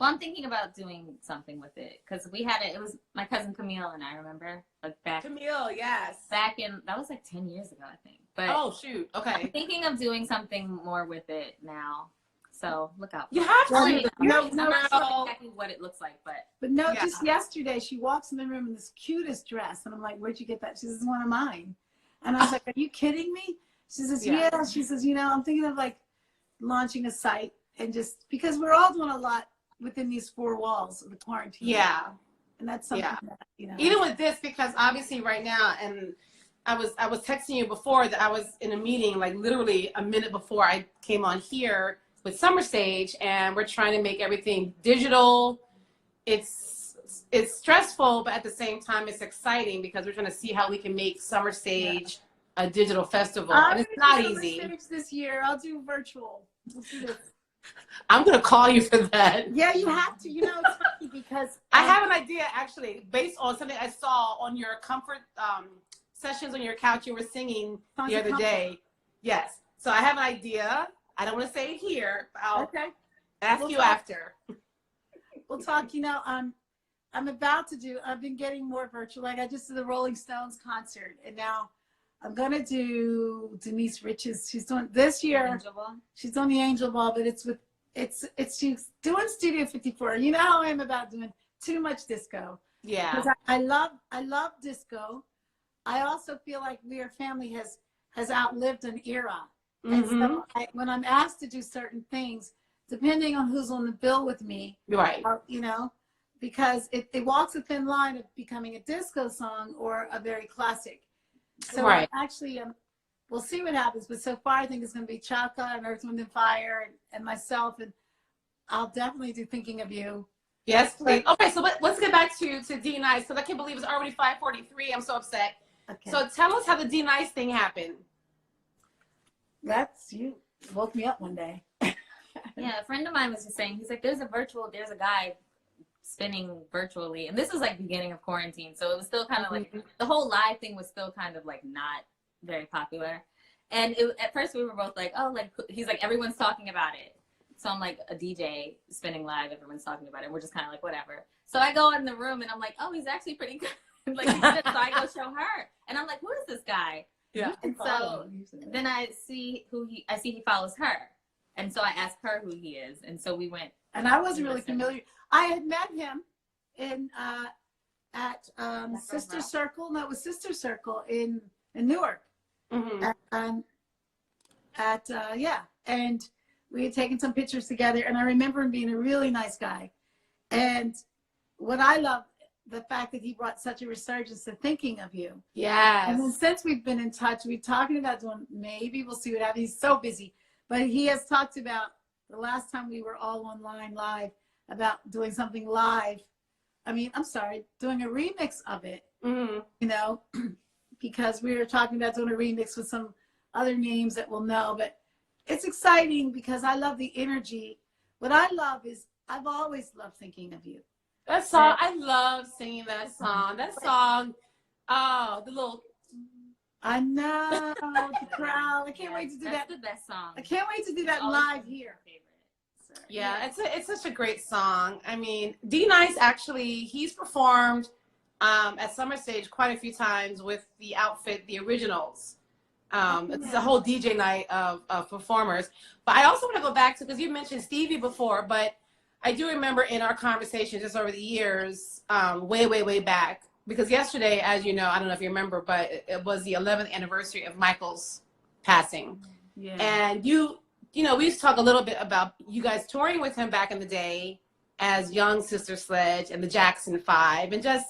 Well, I'm thinking about doing something with it because we had it. It was my cousin Camille and I remember Camille, yes. Back in that was like 10 years ago, I think. But oh shoot, okay. I'm thinking of doing something more with it now. So look out. You have to. I'm not sure No. exactly what it looks like, but Just yesterday she walks in the room in this cutest dress, and I'm like, "Where'd you get that?" She says, "It's one of mine." And I was like, "Are you kidding me?" She says, "Yeah." She says, "I'm thinking of like launching a site and just because we're all doing a lot within these four walls of the quarantine." Yeah. And that's something that, even with this, because obviously right now, and I was texting you before that I was in a meeting like literally a minute before I came on here with Summer Stage, and we're trying to make everything digital. It's stressful, but at the same time it's exciting because we're trying to see how we can make Summer Stage a digital festival. And it's not easy. Summer Stage this year. I'll do virtual. We'll do this. I'm gonna call you for that. Yeah, you have to. It's funny because I have an idea actually based on something I saw on your comfort sessions on your couch. You were singing the other day. Yes. So I have an idea. I don't want to say it here. I'll ask you after. We'll talk. I'm about to do. I've been getting more virtual. Like I just did the Rolling Stones concert, and now I'm gonna do Denise Rich's. She's doing this year. She's doing the Angel Ball, but she's doing Studio 54. You know how I am about doing too much disco. Yeah. Because I love disco. I also feel like We Are Family has outlived an era. And so when I'm asked to do certain things, depending on who's on the bill with me, right? Because it walks a thin line of becoming a disco song or a very classic. So actually, we'll see what happens. But so far, I think it's going to be Chaka and Earth, Wind and Fire and myself, and I'll definitely do Thinking of You. Yes, please. Okay, so let's get back to D-Nice because I can't believe it's already 5:43. I'm so upset. Okay. So tell us how the D-Nice thing happened. You woke me up one day. Yeah, a friend of mine was just saying, he's like, there's a guy spinning virtually. And this was like beginning of quarantine. So it was still kind of like, the whole live thing was still kind of like not very popular. And at first we were both like, oh, like, he's like, everyone's talking about it. So I'm like a DJ spinning live, everyone's talking about it. We're just kind of like, whatever. So I go in the room and I'm like, oh, he's actually pretty good. Like, so I go show her. And I'm like, who is this guy? Yeah. And so then I see he follows her. And so I asked her who he is. And so we went. And I wasn't really familiar. I had met him at Sister Circle. No, it was Sister Circle in Newark. And we had taken some pictures together. And I remember him being a really nice guy. And what I love, the fact that he brought such a resurgence to Thinking of You. Yes. And then since we've been in touch, we're talking about doing, maybe we'll see what happens. He's so busy. But he has talked about the last time we were all online live about doing something live. Doing a remix of it, because we were talking about doing a remix with some other names that we'll know. But it's exciting because I love the energy. What I love is I've always loved Thinking of You. That song, I love singing that song. That song, the little. I know, the crowd. I can't wait to do that. That's the best song. I can't wait to do that live here. Yeah, it's such a great song. I mean, D-Nice actually, he's performed at Summer Stage quite a few times with the outfit, the Originals. It's a whole DJ night of performers. But I also want to go back to, because you mentioned Stevie before, but I do remember in our conversation just over the years, way back, because yesterday, as you know, I don't know if you remember, but it was the 11th anniversary of Michael's passing. Yeah. And you know, we used to talk a little bit about you guys touring with him back in the day as young Sister Sledge and the Jackson Five, and just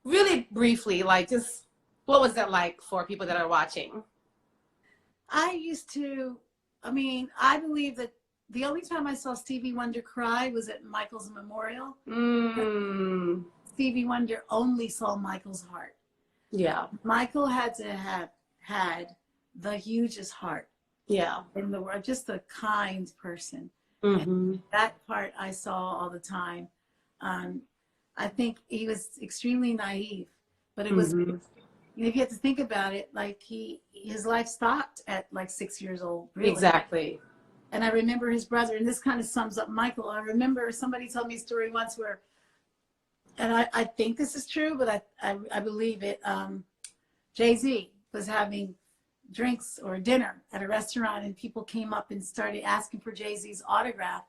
really briefly, like, just what was that like for people that are watching? I mean, I believe that the only time I saw Stevie Wonder cry was at Michael's memorial. Stevie Wonder only saw Michael's heart. Yeah. Michael had to have had the hugest heart. Yeah. In the world, just a kind person. Mm-hmm. And that part I saw all the time. I think he was extremely naive, but it was, Mm-hmm. you know, if you have to think about it, like his life stopped at like 6 years old. Really. Exactly. And I remember his brother, and this kind of sums up Michael. I remember somebody told me a story once where, and I think this is true, but I believe it. Jay-Z was having drinks or dinner at a restaurant, and people came up and started asking for Jay-Z's autograph.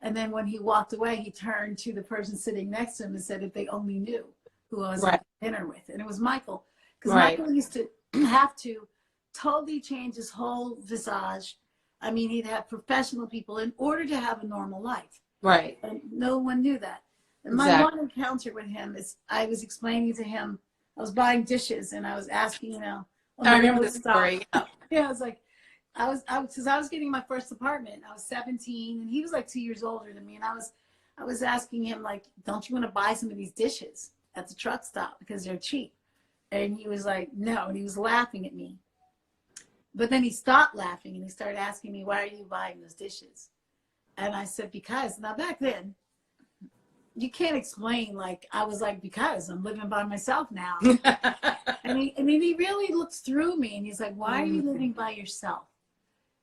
And then when he walked away, he turned to the person sitting next to him and said, if they only knew who I was Right. at dinner with. And it was Michael. Because Right. Michael used to have to totally change his whole visage. I mean, he'd have professional people in order to have a normal life. Right. And no one knew that. And my Exactly. one encounter with him is I was explaining to him, I was buying dishes and I was asking, you know, I remember this story. Yeah, I was like, because I was getting my first apartment. I was 17 and he was like 2 years older than me. And I was asking him, like, don't you want to buy some of these dishes at the truck stop because they're cheap? And he was like, no. And he was laughing at me. But then he stopped laughing and he started asking me, why are you buying those dishes? And I said, because. Now back then, you can't explain, like, I was like, because I'm living by myself now. And he really looks through me and he's like, why are you living by yourself?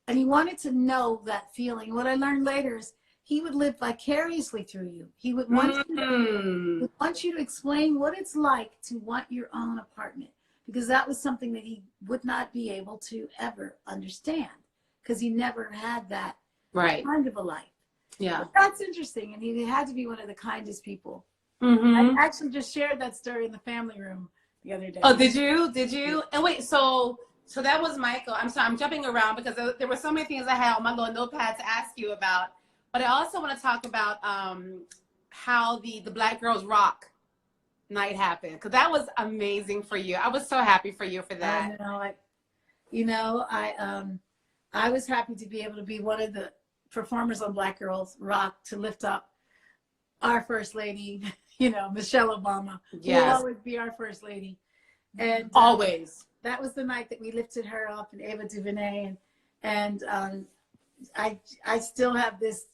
And he wanted to know that feeling. What I learned later is he would live vicariously through you. He would want you to explain what it's like to want your own apartment, because that was something that he would not be able to ever understand because he never had that kind of a life. Yeah. But that's interesting. And he had to be one of the kindest people. Mm-hmm. I actually just shared that story in the family room the other day. Oh, did you? Did you? And wait, so that was Michael. I'm sorry, I'm jumping around because there were so many things I had on my little notepad to ask you about. But I also want to talk about how the Black Girls Rock night happened, because that was amazing for you. I was so happy for you for that. I was happy to be able to be one of the performers on Black Girls Rock to lift up our First Lady, you know, Michelle Obama. Yes. Will always be our First Lady. And always. That was the night that we lifted her up, and Ava DuVernay, and I still have this,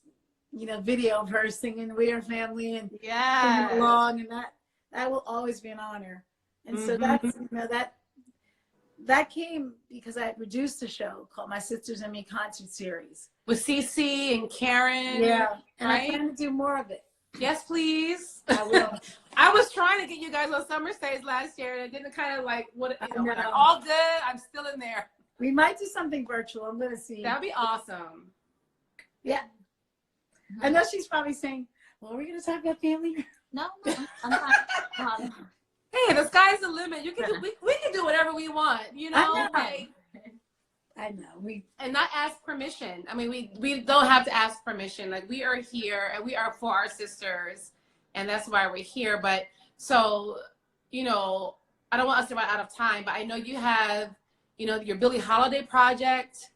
you know, video of her singing "We Are Family" and singing along, and that will always be an honor. And so that's, you know, that came because I had produced a show called My Sisters and Me Concert Series with Cece and Karen. Yeah, and right? I plan to do more of it. Yes, please. I will. I was trying to get you guys on summer stage last year, and it didn't kind of like what. You know, all good. I'm still in there. We might do something virtual. I'm gonna see. That'd be awesome. Yeah. I know she's probably saying, "Well, are we gonna talk about family?" No, I'm not. Hey, the sky's the limit. You can do, we can do whatever we want. You know. I know. And not ask permission. I mean, we don't have to ask permission. Like, we are here and we are for our sisters, and that's why we're here. But so, you know, I don't want us to run out of time, but I know you have, you know, your Billie Holiday project,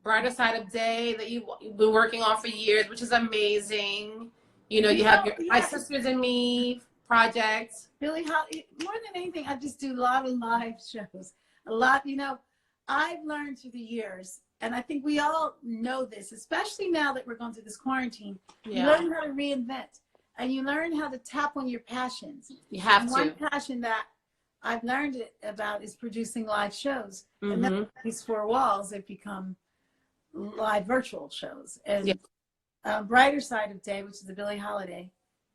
Brighter Side of Day, that you've been working on for years, which is amazing. You know, you have your My Sisters and Me project. Billie Holiday, more than anything, I just do a lot of live shows. A lot, you know. I've learned through the years, and I think we all know this, especially now that we're going through this quarantine, you learn how to reinvent, and you learn how to tap on your passions. You have to. One passion that I've learned about is producing live shows. And then these four walls, they've become live virtual shows. And Brighter Side of Day, which is the Billie Holiday,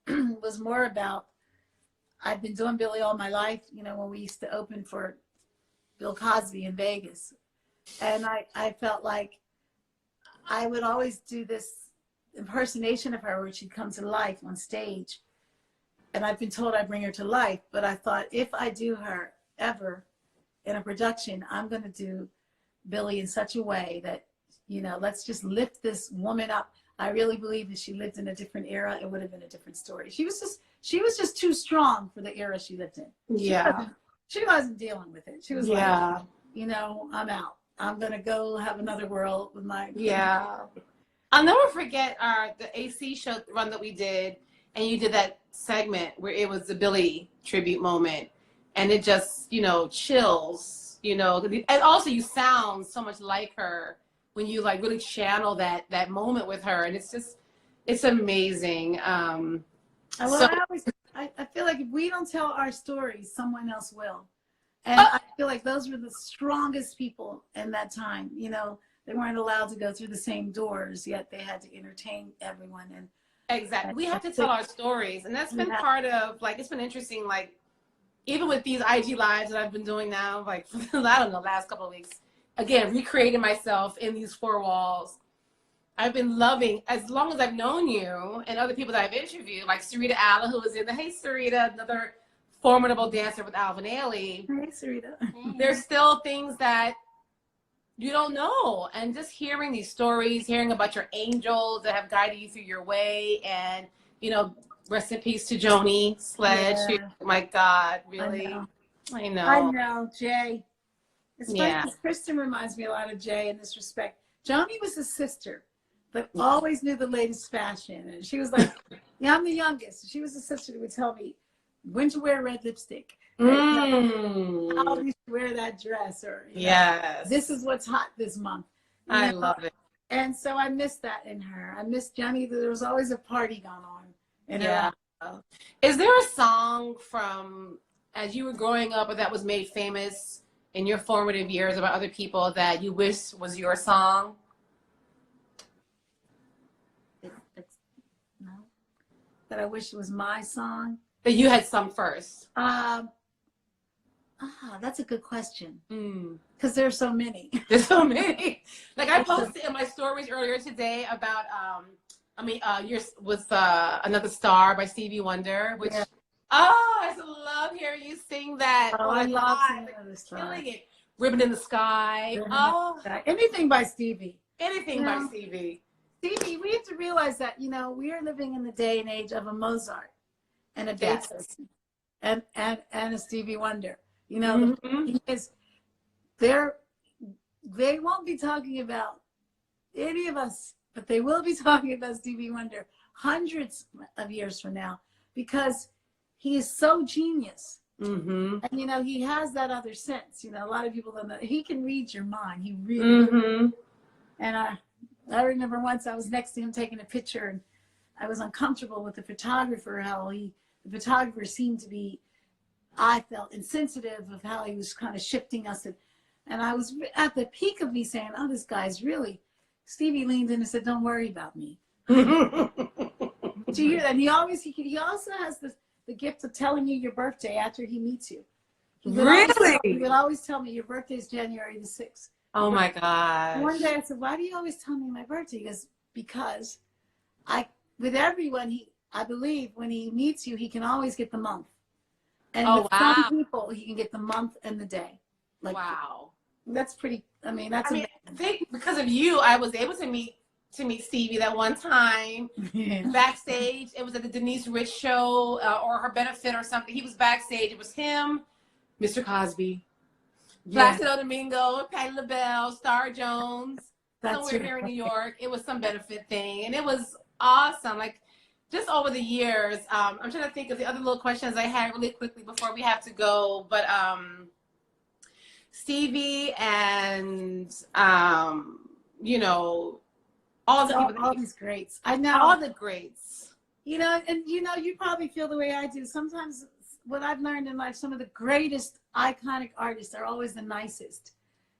was more about, I've been doing Billie all my life, you know, when we used to open for Bill Cosby in Vegas. And I felt like I would always do this impersonation of her where she'd come to life on stage. and I've been told I bring her to life, but I thought if I do her ever in a production, I'm going to do Billie in such a way that, you know, let's just lift this woman up. I really believe if she lived in a different era, it would have been a different story. She was just too strong for the era she lived in. Yeah. She wasn't dealing with it. She was like, you know, I'm out. I'm going to go have another world with my... Yeah. I'll never forget the AC show run that we did, and you did that segment where it was the Billie tribute moment, and it just, you know, chills, you know, and also you sound so much like her when you like really channel that moment with her, and it's amazing. I feel like if we don't tell our stories, someone else will. And I feel like those were the strongest people in that time. You know, they weren't allowed to go through the same doors, yet they had to entertain everyone. And exactly, we have to tell our stories, and that's been part of, like, it's been interesting, like, even with these IG lives that I've been doing now, like, I don't know, last couple of weeks, again, recreating myself in these four walls. I've been loving, as long as I've known you and other people that I've interviewed, like Sarita Allen, who was in the Hey Sarita, another formidable dancer with Alvin Ailey. Hey, Sarita. There's still things that you don't know. And just hearing these stories, hearing about your angels that have guided you through your way, and, you know, rest in peace to Joni Sledge. Yeah. Who, my God, really? I know. I know, Jay. It's funny because Kristen reminds me a lot of Jay in this respect. Joni was a sister, but always knew the latest fashion. And she was like, yeah, I'm the youngest. She was a sister who would tell me when to wear red lipstick. How you should wear that dress, or this is what's hot this month. I love it. And so I miss that in her. I miss Johnny. There was always a party going on in her. Is there a song from as you were growing up or that was made famous in your formative years about other people that you wish was your song? No, that I wish it was my song. That you had sung first. That's a good question. Because there's so many. There's so many. Like I posted in my stories earlier today about yours was Another Star by Stevie Wonder, which I just love hearing you sing that. I love singing Another Star. Killing it. Ribbon in the Sky. Anything by Stevie. Anything by Stevie. Stevie, we have to realize that, you know, we are living in the day and age of a Mozart and a Beethoven and a Stevie Wonder. You know, because they won't be talking about any of us, but they will be talking about Stevie Wonder hundreds of years from now, because he is so genius. And, you know, he has that other sense. You know, a lot of people don't know. He can read your mind. He really And I remember once I was next to him taking a picture, and I was uncomfortable with the photographer, the photographer seemed to be, I felt, insensitive of how he was kind of shifting us. And I was at the peak of me saying, oh, this guy's really... Stevie leaned in and said, don't worry about me. Do you hear that? And he also has the gift of telling you your birthday after he meets you. He would always tell me, your birthday is January the 6th. Oh, my gosh. One day I said, why do you always tell me my birthday? He goes, because with everyone, I believe when he meets you, he can always get the month. And with some people, he can get the month and the day. Like, that's pretty. I mean, I think because of you, I was able to meet Stevie that one time backstage. It was at the Denise Rich show or her benefit or something. He was backstage. It was him, Mr. Cosby, Placido Domingo, Patti LaBelle, Star Jones. Somewhere here in New York. It was some benefit thing, and it was awesome. Like, just over the years, I'm trying to think of the other little questions I had really quickly before we have to go. But Stevie and, you know, all these greats. I know. All the greats. You know, and you know, you probably feel the way I do. Sometimes what I've learned in life, some of the greatest iconic artists are always the nicest.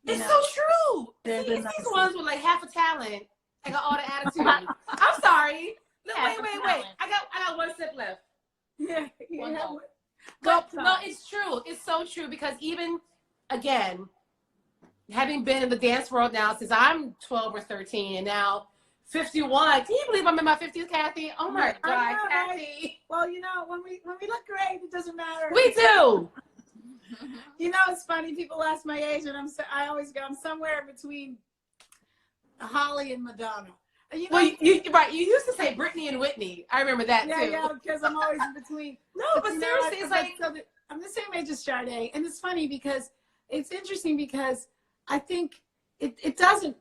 It's so true. These ones with like half a talent. I got all the attitude. I'm sorry. Wait. I got one sip left. Yeah. But no, it's true. It's so true, because even, again, having been in the dance world now since I'm 12 or 13, and now 51. Can you believe I'm in my 50s, Kathy? Oh my God, know, Kathy. right? Well, you know, when we look great, it doesn't matter. We do. You know, it's funny. People ask my age, and I always go, I'm somewhere between Holly and Madonna. You know, Well, right. You used to say Brittany and Whitney. I remember that too. yeah, because I'm always in between. No, but you know, seriously, it's like I'm the same age as Sade, and it's funny because it's interesting because I think it doesn't.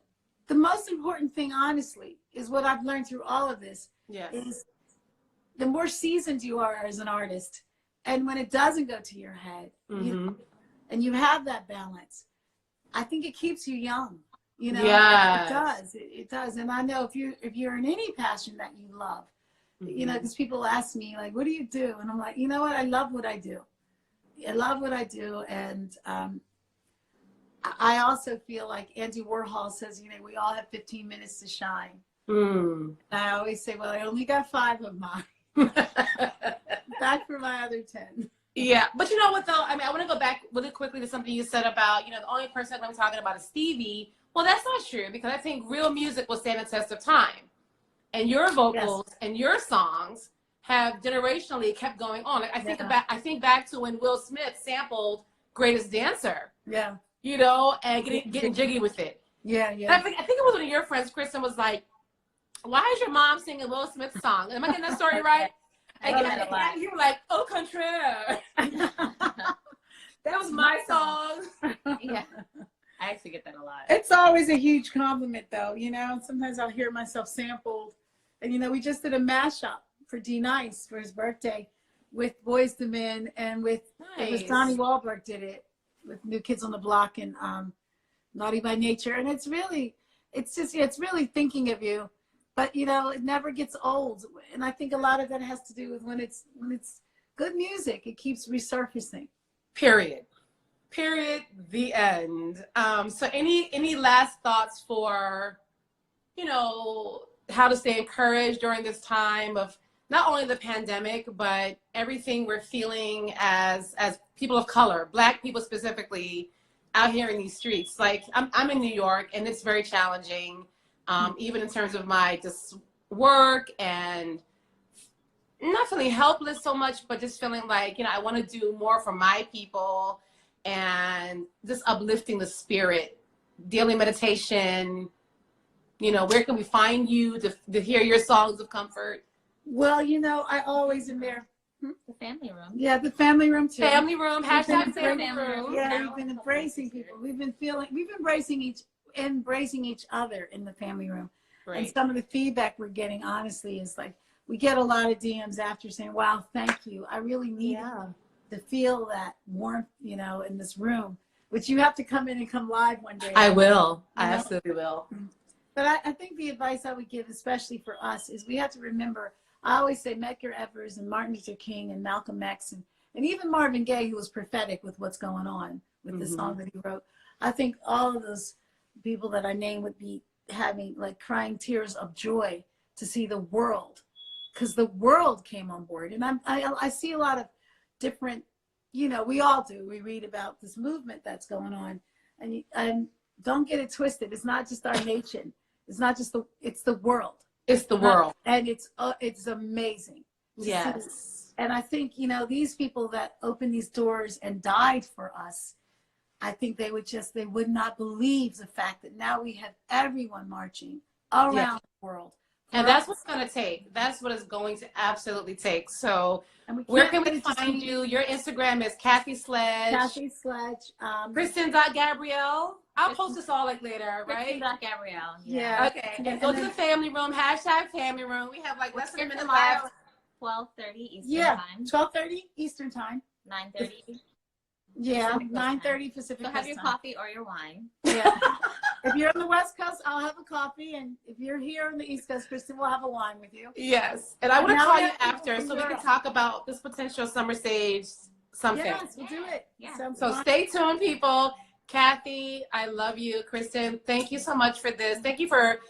The most important thing, honestly, is what I've learned through all of this. yes. Is the more seasoned you are as an artist, and when it doesn't go to your head, you know, and you have that balance, I think it keeps you young. You know, Yes. it does. It does. And I know if you're in any passion that you love, you know, because people ask me like, "What do you do?" And I'm like, you know what? I love what I do. I love what I do, and I also feel like Andy Warhol says, you know, we all have 15 minutes to shine. And I always say, well, I only got 5 of mine. Back for my other 10. Yeah, but you know what though? I mean, I want to go back really quickly to something you said about, you know, the only person I'm talking about is Stevie. Well, that's not true because I think real music will stand the test of time. And your vocals and your songs have generationally kept going on. Like, I think back to when Will Smith sampled Greatest Dancer. Yeah. You know, and getting jiggy with it. Yeah, And I think it was one of your friends, Kristen, was like, "Why is your mom singing Will Smith's song?" Am I getting that story right? And you were like, "Au contraire." That was my song. Yeah. I actually get that a lot. It's always a huge compliment, though. You know, sometimes I'll hear myself sampled. And, you know, we just did a mashup for D Nice for his birthday with Boyz II Men and with it was Donnie Wahlberg did it with New Kids on the Block and Naughty by Nature. And it's really thinking of you. But, you know, it never gets old. And I think a lot of that has to do with when it's good music, it keeps resurfacing. Period. The end. So any last thoughts for, you know, how to stay encouraged during this time of not only the pandemic, but everything we're feeling as people of color, Black people specifically, out here in these streets? Like I'm in New York and it's very challenging, even in terms of my just work and not feeling helpless so much, but just feeling like, you know, I want to do more for my people and just uplifting the spirit, daily meditation. You know, where can we find you to hear your songs of comfort? Well, you know, I always am there. The family room. Yeah, the family room too. Family room, hashtag family room. Yeah, we've been embracing people. We've been embracing each other in the family room. Right. And some of the feedback we're getting, honestly, is like, we get a lot of DMs after saying, wow, thank you. I really need to feel that warmth, you know, in this room, which you have to come in and come live one day. I will. I absolutely will. But I think the advice I would give, especially for us, is we have to remember, I always say Medgar Evers and Martin Luther King and Malcolm X and even Marvin Gaye, who was prophetic with what's going on with the song that he wrote. I think all of those people that I name would be having like crying tears of joy to see the world, because the world came on board. And I see a lot of different, you know, we all do. We read about this movement that's going on, and don't get it twisted. It's not just our nation. It's not just it's the world. It's the world. And it's amazing. Yes. And I think, you know, these people that opened these doors and died for us, I think they would not believe the fact that now we have everyone marching around the world. And that's what's going to take. That's what it's going to absolutely take. So where can we find you? Your Instagram is Kathy Sledge. Kathy Sledge. Kristen.Gabrielle. I'll post this all like later, right? Kristen.Gabrielle. Yeah. Okay. And go to the family room, hashtag family room. We have like less than a minute left. 12:30 Eastern time. 12:30 Eastern time. 9:30. Yeah, 9:30 Pacific. So have your coffee or your wine. Yeah. If you're on the West Coast, I'll have a coffee, and if you're here on the East Coast, Kristen, we'll have a wine with you. Yes, and I want to call you after so we can talk about this potential summer stage something. Yes, we'll do it. Yeah. So stay tuned, people. Kathy, I love you. Kristen, thank you so much for this. Thank you for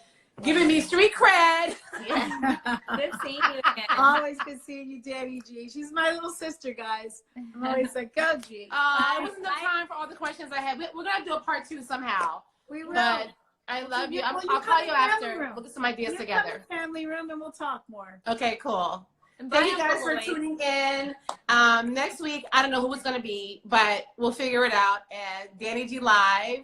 giving me street cred. Yeah. Good seeing you again. Always good seeing you, Danny G. She's my little sister, guys. I'm always like, go, G. It wasn't enough time for all the questions I had. We're going to do a part 2 somehow. We will. But I love you. Well, I'll call you after. Room. We'll get some ideas You together. come to family room and we'll talk more. Okay, cool. And Thank you bye, guys for Uncle Wait. tuning in. Next week, I don't know who it's going to be, but we'll figure it out at Danny G Live.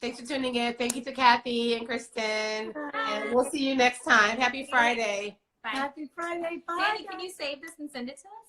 Thanks for tuning in. Thank you to Kathy and Kristen. And we'll see you next time. Happy Friday. Bye. Happy Friday. Bye. Danny, can you save this and send it to us?